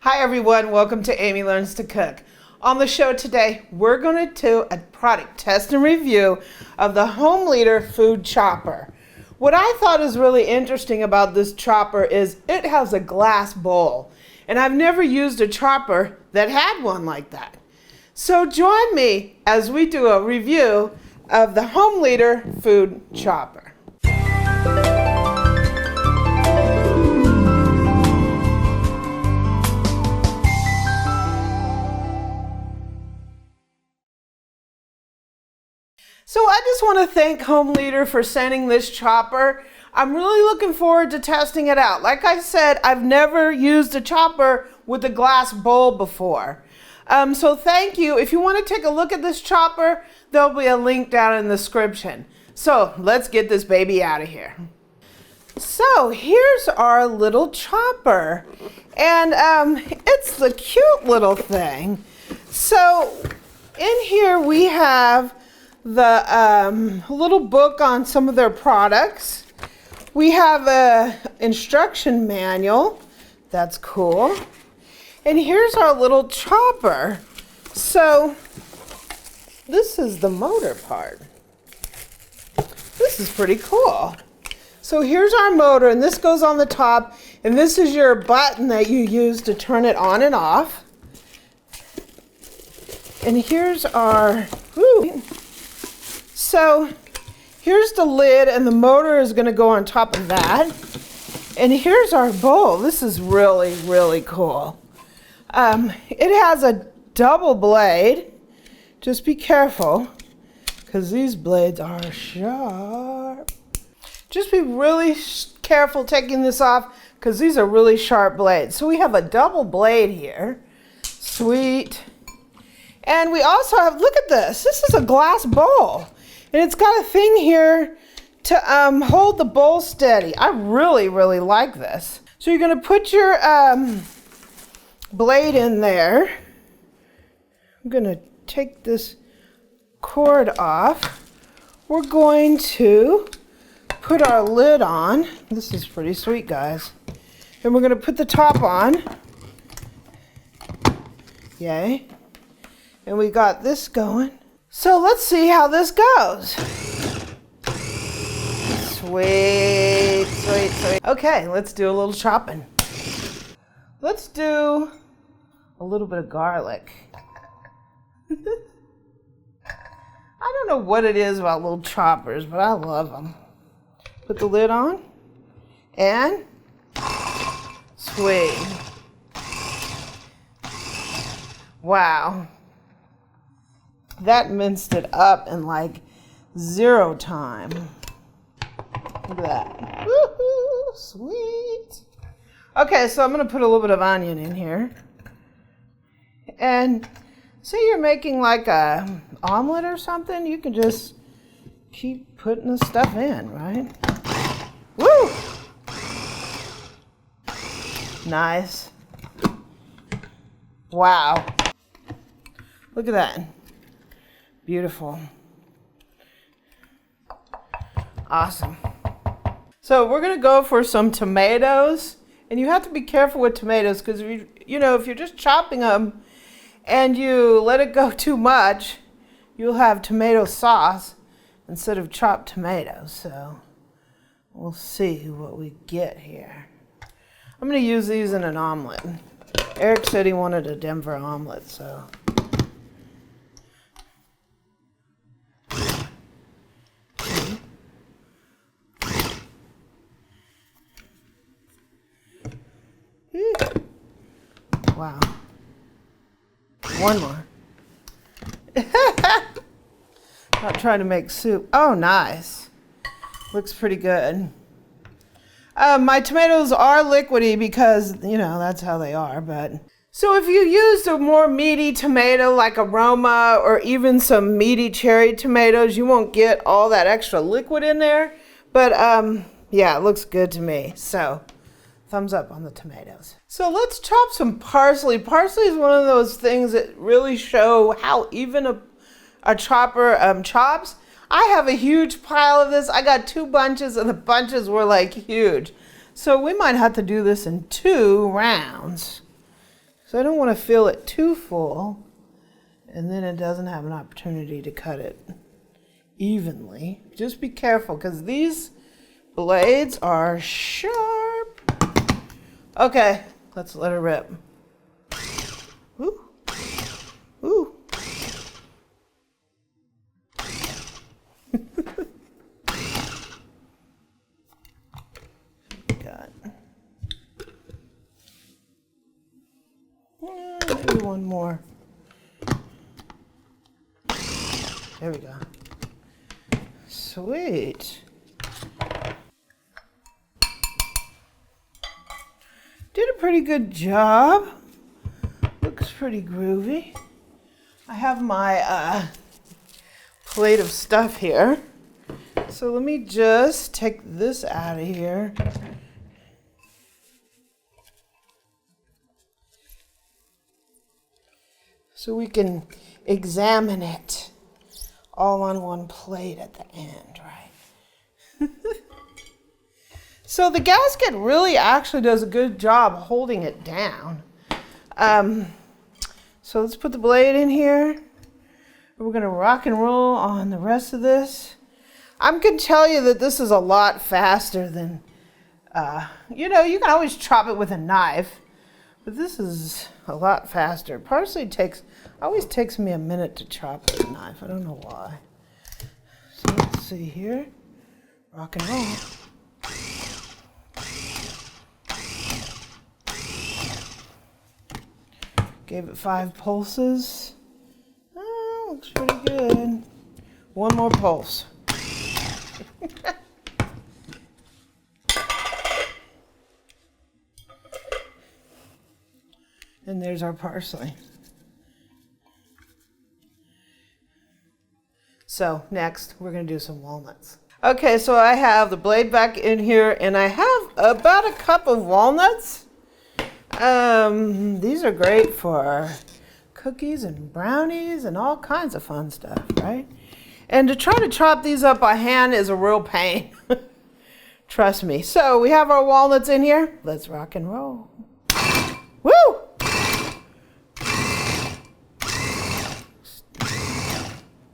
Hi everyone, welcome to Amy Learns to Cook. On the show today, we're going to do a product test and review of the Homeleader food chopper. What I thought is really interesting about this chopper is it has a glass bowl, and I've never used a chopper that had one like that. So join me as we do a review of the Homeleader food chopper. So I just want to thank Homeleader for sending this chopper. I'm really looking forward to testing it out. Like I said, I've never used a chopper with a glass bowl before. So thank you. If you want to take a look at this chopper, there'll be a link down in the description. So let's get this baby out of here. So here's our little chopper. And it's the cute little thing. So in here we have the little book on some of their products. We have a instruction manual. That's cool. And here's our little chopper. So this is the motor part. This is pretty cool. So here's our motor, and this goes on the top, and this is your button that you use to turn it on and off. And here's our, so here's the lid, and the motor is going to go on top of that. And here's our bowl. This is really, really cool. It has a double blade. Just be careful, because these blades are sharp. Just be really careful taking this off, because these are really sharp blades. So we have a double blade here. Sweet. And we also have, look at this. This is a glass bowl. And it's got a thing here to hold the bowl steady. I really, really like this. So you're going to put your blade in there. I'm going to take this cord off. We're going to put our lid on. This is pretty sweet, guys. And we're going to put the top on. Yay. And we got this going. So let's see how this goes. Sweet, sweet, sweet. Okay, let's do a little chopping. Let's do a little bit of garlic. I don't know what it is about little choppers, but I love them. Put the lid on. And sweet. Wow. That minced it up in like 0 time. Look at that. Woohoo, sweet. Okay, so I'm going to put a little bit of onion in here. And say you're making like a omelet or something, you can just keep putting the stuff in, right? Woo! Nice. Wow. Look at that. Beautiful. Awesome. So we're going to go for some tomatoes. And you have to be careful with tomatoes because, if you're just chopping them and you let it go too much, you'll have tomato sauce instead of chopped tomatoes. So we'll see what we get here. I'm going to use these in an omelet. Eric said he wanted a Denver omelet, so. Wow. One more. Not trying to make soup. Oh, nice. Looks pretty good. My tomatoes are liquidy because, that's how they are. But so if you used a more meaty tomato like a Roma or even some meaty cherry tomatoes, you won't get all that extra liquid in there. But yeah, it looks good to me. So thumbs up on the tomatoes. So let's chop some parsley. Parsley is one of those things that really show how even a chopper chops. I have a huge pile of this. I got 2 bunches, and the bunches were like huge. So we might have to do this in 2 rounds. So I don't want to fill it too full, and then it doesn't have an opportunity to cut it evenly. Just be careful, because these blades are sharp. Okay, let's let her rip. Ooh. Ooh. Maybe one more. There we go. Sweet. Did a pretty good job. Looks pretty groovy. I have my plate of stuff here. So let me just take this out of here. So we can examine it all on one plate at the end, right? So the gasket really actually does a good job holding it down. So let's put the blade in here. We're gonna rock and roll on the rest of this. I'm gonna tell you that this is a lot faster than, you can always chop it with a knife. But this is a lot faster. Parsley always takes me a minute to chop with a knife. I don't know why. So let's see here. Rock and roll. Gave it 5 pulses. Oh, looks pretty good. One more pulse. And there's our parsley. So next, we're going to do some walnuts. Okay, so I have the blade back in here, and I have about a cup of walnuts. These are great for cookies and brownies and all kinds of fun stuff, right? And to try to chop these up by hand is a real pain. Trust me. So we have our walnuts in here. Let's rock and roll. Woo!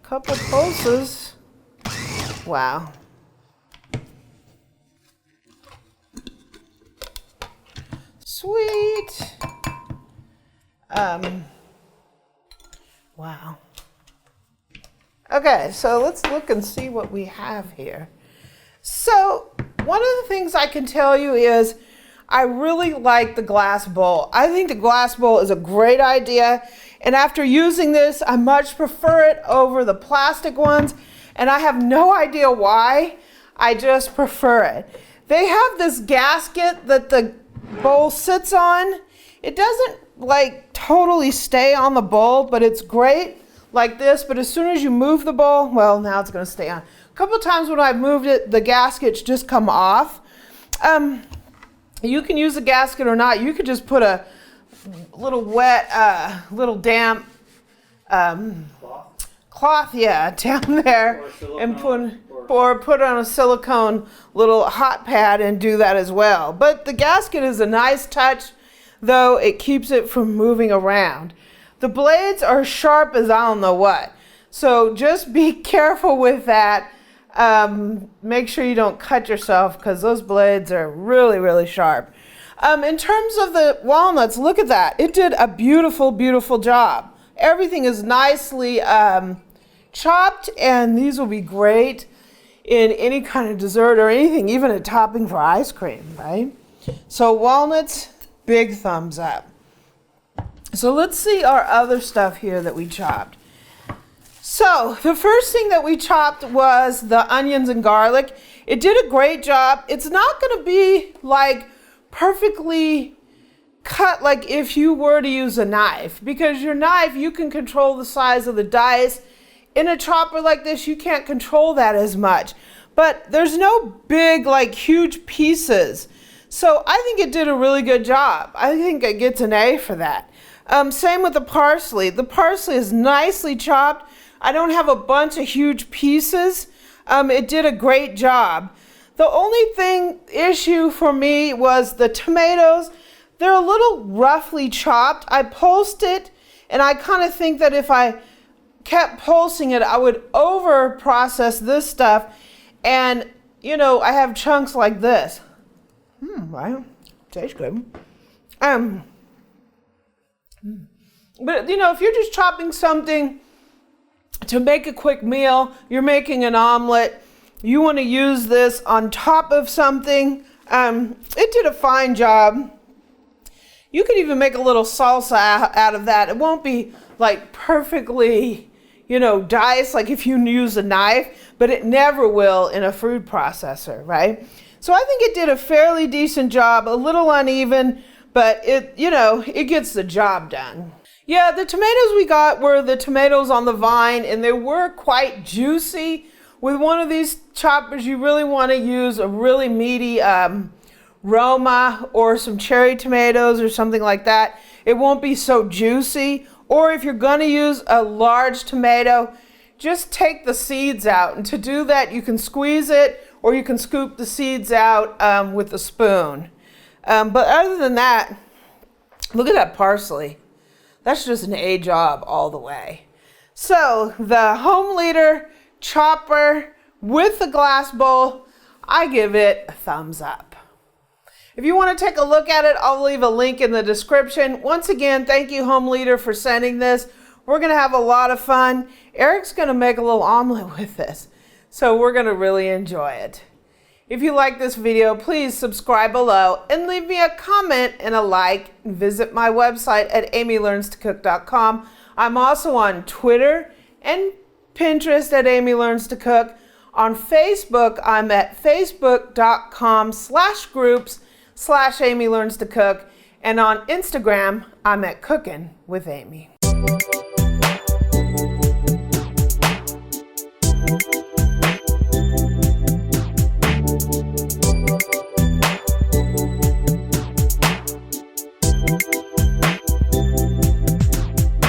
Couple pulses. Wow. Sweet. Wow. Okay, so let's look and see what we have here. So one of the things I can tell you is I really like the glass bowl. I think the glass bowl is a great idea. And after using this, I much prefer it over the plastic ones. And I have no idea why. I just prefer it. They have this gasket that the bowl sits on. It doesn't like totally stay on the bowl, but it's great like this. But as soon as you move the bowl, well, now it's going to stay on. A couple times when I've moved it, the gaskets just come off. You can use a gasket or not. You could just put a little wet, little damp cloth, yeah, down there, and put on a silicone little hot pad and do that as well. But the gasket is a nice touch, though it keeps it from moving around. The blades are sharp as I don't know what, so just be careful with that. Make sure you don't cut yourself, because those blades are really, really sharp. In terms of the walnuts, look at that. It did a beautiful, beautiful job. Everything is nicely chopped, and these will be great in any kind of dessert or anything, even a topping for ice cream, right? So walnuts, big thumbs up. So let's see our other stuff here that we chopped. So the first thing that we chopped was the onions and garlic. It did a great job. It's not going to be like perfectly cut like if you were to use a knife, because your knife, you can control the size of the dice. In a chopper like this, you can't control that as much. But there's no big, like huge pieces. So I think it did a really good job. I think it gets an A for that. Same with the parsley. The parsley is nicely chopped. I don't have a bunch of huge pieces. It did a great job. The only issue for me was the tomatoes. they're a little roughly chopped. I pulsed it, and I kind of think that if I kept pulsing it, I would over process this stuff, and you know, I have chunks like this. Right? Tastes good. But you know, if you're just chopping something to make a quick meal, you're making an omelet, you want to use this on top of something, it did a fine job. You could even make a little salsa out of that. It won't be like perfectly, you know, diced like if you use a knife, but it never will in a food processor, right? So I think it did a fairly decent job, a little uneven, but it, you know, it gets the job done. Yeah, the tomatoes we got were the tomatoes on the vine, and they were quite juicy. With one of these choppers, you really want to use a really meaty Roma or some cherry tomatoes or something like that. It won't be so juicy. Or if you're going to use a large tomato, just take the seeds out. And to do that, you can squeeze it or you can scoop the seeds out with a spoon. But other than that, look at that parsley. That's just an A job all the way. So the Homeleader chopper with the glass bowl, I give it a thumbs up. If you want to take a look at it, I'll leave a link in the description. Once again, thank you, Homeleader, for sending this. We're going to have a lot of fun. Eric's going to make a little omelet with this, so we're going to really enjoy it. If you like this video, please subscribe below and leave me a comment and a like. Visit my website at amylearnstocook.com. I'm also on Twitter and Pinterest at Amy Learns to Cook. On Facebook, I'm at facebook.com/groups/Amy Learns to Cook. And on Instagram, I'm at Cookin' with Amy.